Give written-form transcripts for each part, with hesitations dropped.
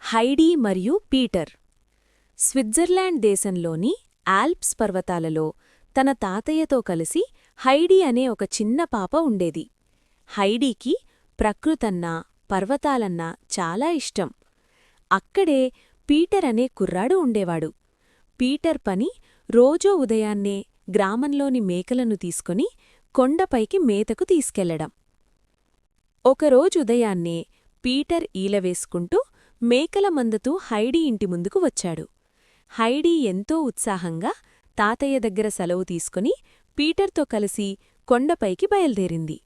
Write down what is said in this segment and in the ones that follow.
Heidi మరియు Peter. Switzerland దేశంలోని Alps పర్వతాలలో తన తాతయ్యతో కలిసి హైడీ అనే ఒక చిన్న పాప ఉండేది. హైడీకి ప్రకృతన్నా పర్వతాలన్నా చాలా ఇష్టం. అక్కడే పీటర్ అనే కుర్రాడు ఉండేవాడు. పీటర్ పని రోజూ ఉదయాన్నే గ్రామంలోని మేకలను తీసుకుని కొండపైకి మేతకు తీసుకెళ్లడం. ఒకరోజు ఉదయాన్నే పీటర్ ఈలవేసుకుంటూ మేకల మందతో హైడీ ఇంటి ముందుకు వచ్చాడు. హైడీ ఎంతో ఉత్సాహంగా తాతయ్య దగ్గర సెలవు తీసుకుని పీటర్తో కలిసి కొండపైకి బయల్దేరింది.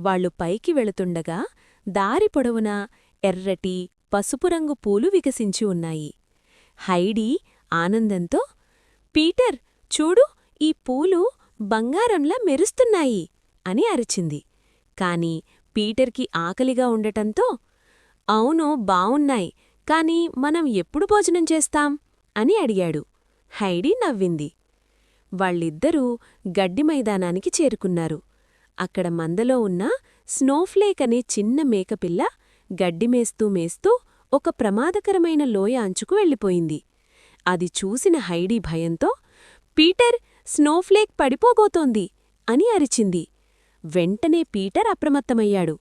వాళ్లు పైకి వెళుతుండగా దారి పొడవునా ఎర్రటి పసుపురంగు పూలు వికసించి ఉన్నాయి. హైడీ ఆనందంతో, పీటర్ చూడు, ఈ పూలు బంగారంలా మెరుస్తున్నాయి అని అరిచింది. కాని పీటర్కి ఆకలిగా ఉండటంతో, అవును బావున్నాయి, కాని మనం ఎప్పుడు భోజనం చేస్తాం అని అడిగాడు. హైడీ నవ్వింది. వాళ్ళిద్దరూ గడ్డి మైదానానికి చేరుకున్నారు. అక్కడ మందలో ఉన్న స్నోఫ్లేక్ అనే చిన్న మేకపిల్ల గడ్డిమేస్తూ మేస్తూ ఒక ప్రమాదకరమైన లోయ అంచుకు వెళ్ళిపోయింది. అది చూసిన హైడీ భయంతో, పీటర్, స్నోఫ్లేక్ పడిపోబోతోంది అని అరిచింది. వెంటనే పీటర్ అప్రమత్తమయ్యాడు.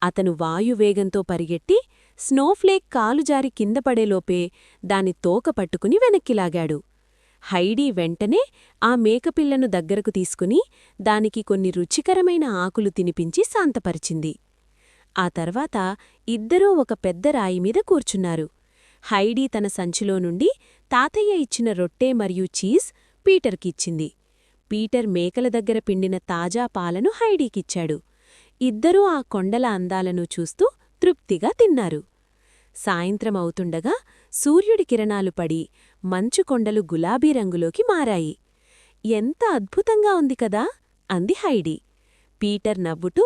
అతను వాయువేగంతో పరిగెట్టి స్నోఫ్లేక్ కాలుజారి కిందపడేలోపే దాని తోక పట్టుకుని వెనక్కిలాగాడు. హైడీ వెంటనే ఆ మేకపిల్లను దగ్గరకు తీసుకుని దానికి కొన్ని రుచికరమైన ఆకులు తినిపించి శాంతపరిచింది. ఆ తర్వాత ఇద్దరూ ఒక పెద్ద రాయిమీద కూర్చున్నారు. హైడీ తన సంచిలో నుండి తాతయ్య ఇచ్చిన రొట్టె మరియు చీజ్ పీటర్కిచ్చింది. పీటర్ మేకల దగ్గర పిండిన తాజా పాలను హైడీకిచ్చాడు. ఇద్దరూ ఆ కొండల అందాలను చూస్తూ తృప్తిగా తిన్నారు. సాయంత్రం అవుతుండగా సూర్యుడి కిరణాలు పడి మంచుకొండలు గులాబీ రంగులోకి మారాయి. ఎంత అద్భుతంగా ఉంది కదా అంది హైడీ. పీటర్ నవ్వుతూ,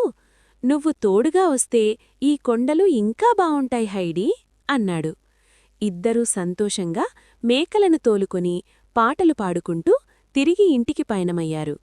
నువ్వు తోడుగా వస్తే ఈ కొండలు ఇంకా బావుంటాయి హైడీ అన్నాడు. ఇద్దరూ సంతోషంగా మేకలను తోలుకొని పాటలు పాడుకుంటూ తిరిగి ఇంటికి పయనమయ్యారు.